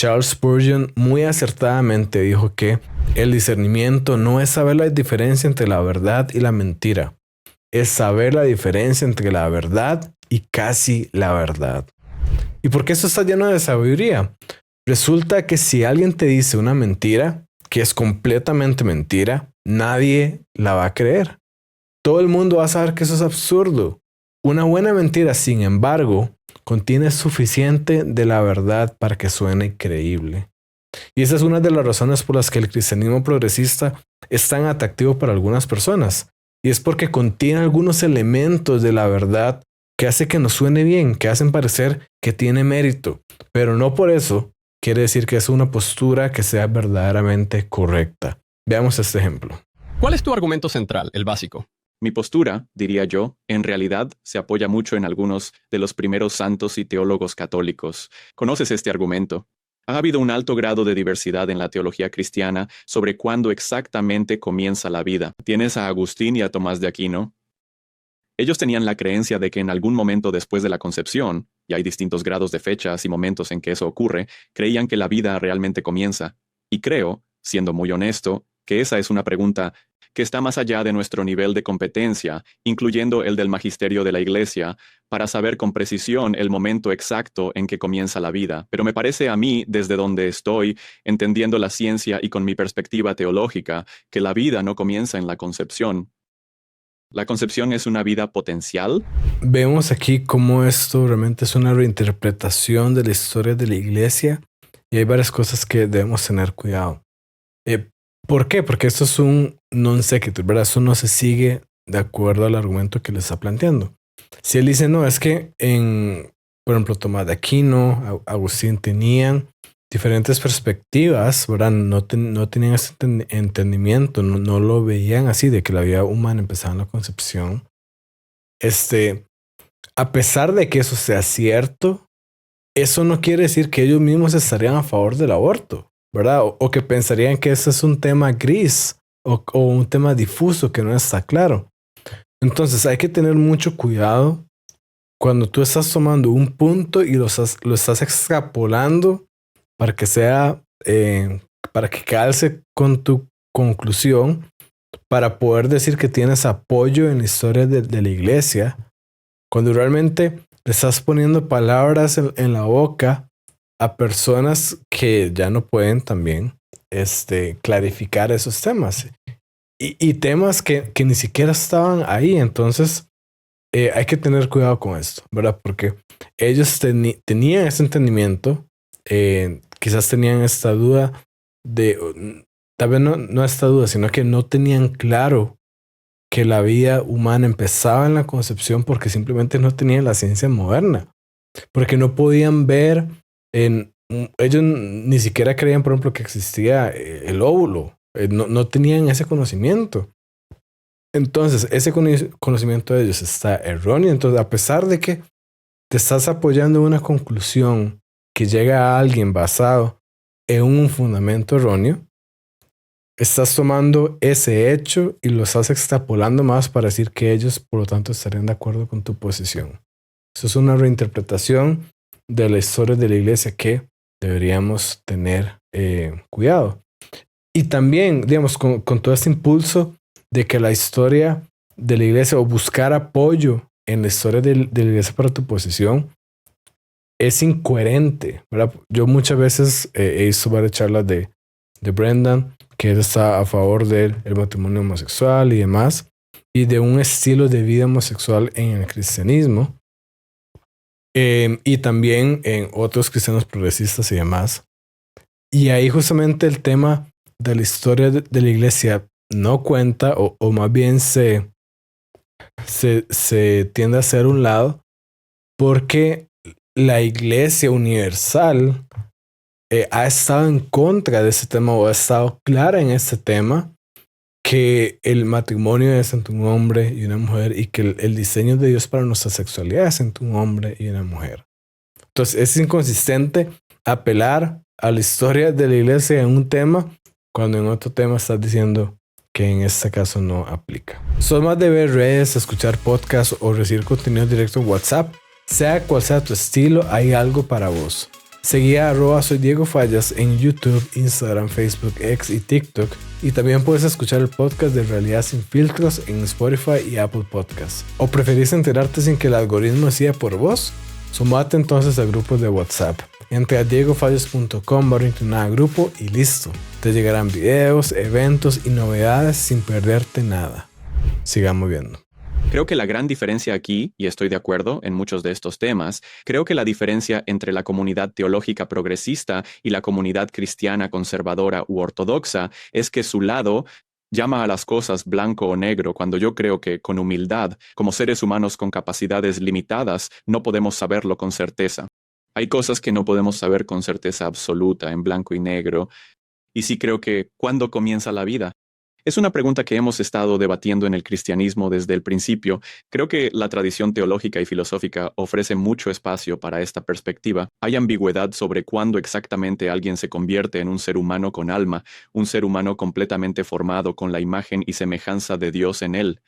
Charles Spurgeon muy acertadamente dijo que el discernimiento no es saber la diferencia entre la verdad y la mentira, es saber la diferencia entre la verdad y casi la verdad. ¿Y por qué esto está lleno de sabiduría? Resulta que si alguien te dice una mentira, que es completamente mentira, nadie la va a creer. Todo el mundo va a saber que eso es absurdo. Una buena mentira, sin embargo, contiene suficiente de la verdad para que suene creíble. Y esa es una de las razones por las que el cristianismo progresista es tan atractivo para algunas personas. Y es porque contiene algunos elementos de la verdad que hace que nos suene bien, que hacen parecer que tiene mérito. Pero no por eso quiere decir que es una postura que sea verdaderamente correcta. Veamos este ejemplo. ¿Cuál es tu argumento central, el básico? Mi postura, diría yo, en realidad se apoya mucho en algunos de los primeros santos y teólogos católicos. ¿Conoces este argumento? Ha habido un alto grado de diversidad en la teología cristiana sobre cuándo exactamente comienza la vida. Tienes a Agustín y a Tomás de Aquino. Ellos tenían la creencia de que en algún momento después de la concepción, y hay distintos grados de fechas y momentos en que eso ocurre, creían que la vida realmente comienza. Y creo, siendo muy honesto, que esa es una pregunta que está más allá de nuestro nivel de competencia, incluyendo el del magisterio de la Iglesia, para saber con precisión el momento exacto en que comienza la vida. Pero me parece a mí, desde donde estoy, entendiendo la ciencia y con mi perspectiva teológica, que la vida no comienza en la concepción. ¿La concepción es una vida potencial? Vemos aquí cómo esto realmente es una reinterpretación de la historia de la Iglesia y hay varias cosas que debemos tener cuidado. ¿Por qué? Porque esto es un non sequitur, ¿verdad? Eso no se sigue de acuerdo al argumento que le está planteando. Si él dice, no, es que por ejemplo, Tomás de Aquino, Agustín tenían diferentes perspectivas, ¿verdad? No tenían ese entendimiento, no lo veían así, de que la vida humana empezaba en la concepción. A pesar de que eso sea cierto, eso no quiere decir que ellos mismos estarían a favor del aborto, ¿verdad? O que pensarían que ese es un tema gris o un tema difuso que no está claro. Entonces hay que tener mucho cuidado cuando tú estás tomando un punto y lo estás extrapolando para que sea, para que calce con tu conclusión, para poder decir que tienes apoyo en la historia de la iglesia, cuando realmente le estás poniendo palabras en la boca a personas que ya no pueden también clarificar esos temas. Y temas que ni siquiera estaban ahí. Entonces hay que tener cuidado con esto, ¿verdad? Porque ellos tenían ese entendimiento, quizás tenían esta duda tal vez no esta duda, sino que no tenían claro que la vida humana empezaba en la concepción porque simplemente no tenían la ciencia moderna, porque no podían ver ellos ni siquiera creían, por ejemplo, que existía el óvulo, no tenían ese conocimiento. Entonces, ese conocimiento de ellos está erróneo. Entonces, a pesar de que te estás apoyando en una conclusión que llega a alguien basado en un fundamento erróneo, estás tomando ese hecho y lo estás extrapolando más para decir que ellos, por lo tanto, estarían de acuerdo con tu posición. Eso es una reinterpretación de la historia de la iglesia que deberíamos tener cuidado. Y también, digamos, con todo este impulso de que la historia de la iglesia o buscar apoyo en la historia de la iglesia para tu posición es incoherente, ¿verdad? Yo muchas veces he visto varias charlas de Brendan, que él está a favor del matrimonio homosexual y demás, y de un estilo de vida homosexual en el cristianismo, y también en otros cristianos progresistas y demás. Y ahí justamente el tema de la historia de la iglesia no cuenta, o más bien se tiende a hacer un lado, porque la iglesia universal ha estado en contra de ese tema o ha estado clara en este tema, que el matrimonio es entre un hombre y una mujer y que el diseño de Dios para nuestra sexualidad es entre un hombre y una mujer. Entonces es inconsistente apelar a la historia de la iglesia en un tema cuando en otro tema estás diciendo que en este caso no aplica. ¿Sos más de ver redes, escuchar podcasts o recibir contenido directo en WhatsApp? Sea cual sea tu estilo, hay algo para vos. Seguí a @soy Diego Fallas en YouTube, Instagram, Facebook, X y TikTok. Y también puedes escuchar el podcast de Realidad Sin Filtros en Spotify y Apple Podcasts. ¿O preferís enterarte sin que el algoritmo decida por vos? Sumate entonces a grupos de WhatsApp. Entra a diegofallas.com/grupo y listo. Te llegarán videos, eventos y novedades sin perderte nada. Sigamos viendo. Creo que la gran diferencia aquí, y estoy de acuerdo en muchos de estos temas, creo que la diferencia entre la comunidad teológica progresista y la comunidad cristiana conservadora u ortodoxa es que su lado llama a las cosas blanco o negro cuando yo creo que con humildad, como seres humanos con capacidades limitadas, no podemos saberlo con certeza. Hay cosas que no podemos saber con certeza absoluta en blanco y negro, y sí creo que ¿cuándo comienza la vida? Es una pregunta que hemos estado debatiendo en el cristianismo desde el principio. Creo que la tradición teológica y filosófica ofrece mucho espacio para esta perspectiva. Hay ambigüedad sobre cuándo exactamente alguien se convierte en un ser humano con alma, un ser humano completamente formado con la imagen y semejanza de Dios en él.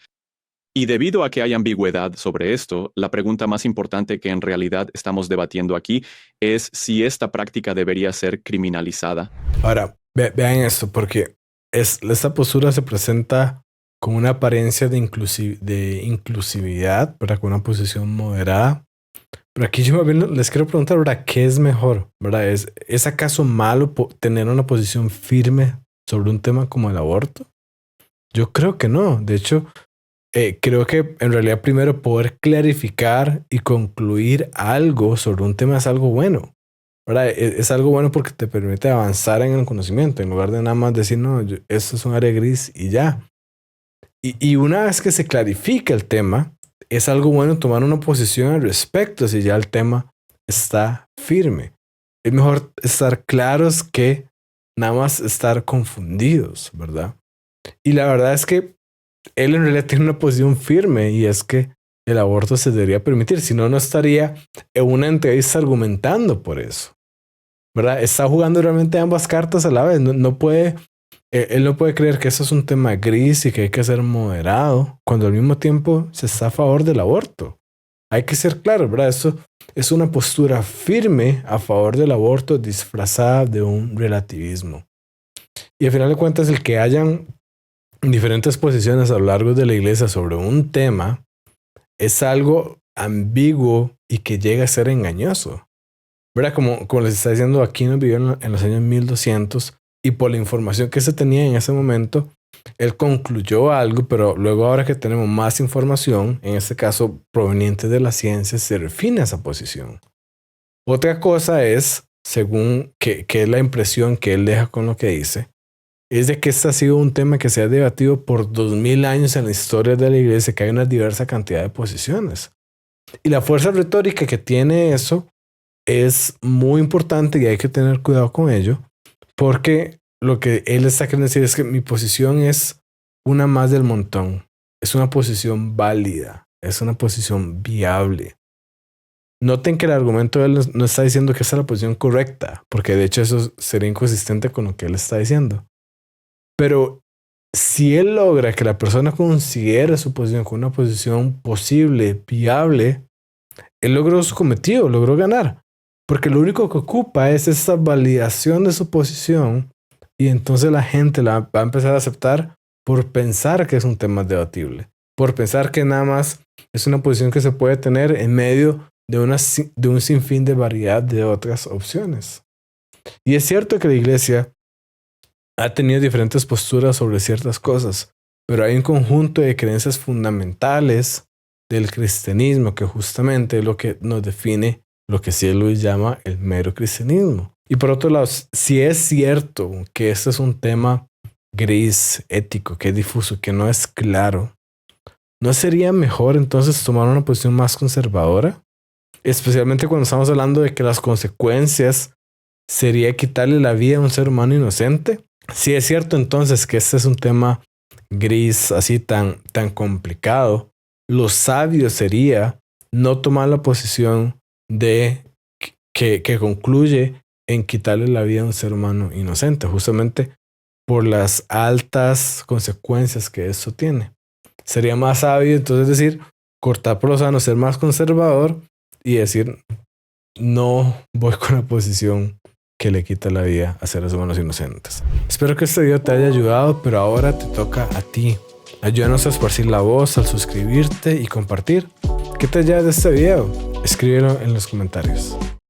Y debido a que hay ambigüedad sobre esto, la pregunta más importante que en realidad estamos debatiendo aquí es si esta práctica debería ser criminalizada. Ahora, vean esto, porque esta postura se presenta con una apariencia de inclusividad, ¿verdad? Con una posición moderada. Pero aquí yo les quiero preguntar, ¿verdad? ¿Qué es mejor? ¿Verdad? ¿Es acaso malo tener una posición firme sobre un tema como el aborto? Yo creo que no. De hecho, creo que en realidad primero poder clarificar y concluir algo sobre un tema es algo bueno. ¿Verdad? Es algo bueno porque te permite avanzar en el conocimiento en lugar de nada más decir, no, esto es un área gris y ya. Y una vez que se clarifica el tema, es algo bueno tomar una posición al respecto si ya el tema está firme. Es mejor estar claros que nada más estar confundidos, ¿verdad? Y la verdad es que él en realidad tiene una posición firme y es que el aborto se debería permitir, si no, no estaría en una entrevista argumentando por eso. ¿Verdad? Está jugando realmente ambas cartas a la vez. No puede, él no puede creer que eso es un tema gris y que hay que ser moderado cuando al mismo tiempo se está a favor del aborto. Hay que ser claro, ¿verdad? Eso es una postura firme a favor del aborto disfrazada de un relativismo. Y al final de cuentas, el que hayan diferentes posiciones a lo largo de la iglesia sobre un tema es algo ambiguo y que llega a ser engañoso. ¿Verdad? Como les está diciendo, Aquino vivió en los años 1200 y por la información que se tenía en ese momento, él concluyó algo, pero luego ahora que tenemos más información, en este caso proveniente de la ciencia, se refina esa posición. Otra cosa es, según que es la impresión que él deja con lo que dice, es de que este ha sido un tema que se ha debatido por 2000 años en la historia de la iglesia, que hay una diversa cantidad de posiciones. Y la fuerza retórica que tiene eso es muy importante y hay que tener cuidado con ello, porque lo que él está queriendo decir es que mi posición es una más del montón. Es una posición válida, es una posición viable. Noten que el argumento de él no está diciendo que esa es la posición correcta, porque de hecho eso sería inconsistente con lo que él está diciendo. Pero si él logra que la persona considere su posición como una posición posible, viable, él logró su cometido, logró ganar. Porque lo único que ocupa es esa validación de su posición y entonces la gente la va a empezar a aceptar por pensar que es un tema debatible, por pensar que nada más es una posición que se puede tener en medio de un sinfín de variedad de otras opciones. Y es cierto que la iglesia ha tenido diferentes posturas sobre ciertas cosas, pero hay un conjunto de creencias fundamentales del cristianismo que justamente es lo que nos define lo que C.S. Lewis llama el mero cristianismo. Y por otro lado, si es cierto que este es un tema gris, ético, que es difuso, que no es claro, ¿no sería mejor entonces tomar una posición más conservadora? Especialmente cuando estamos hablando de que las consecuencias sería quitarle la vida a un ser humano inocente. Si es cierto entonces que este es un tema gris, así tan complicado, lo sabio sería no tomar la posición de que concluye en quitarle la vida a un ser humano inocente, justamente por las altas consecuencias que eso tiene. Sería más sabio entonces decir, cortar por lo sano, ser más conservador y decir, no voy con la posición que le quita la vida a seres humanos inocentes. Espero que este video te haya ayudado, pero ahora te toca a ti. Ayúdanos a esparcir la voz al suscribirte y compartir. ¿Qué te llevas de este video? Escríbelo en los comentarios.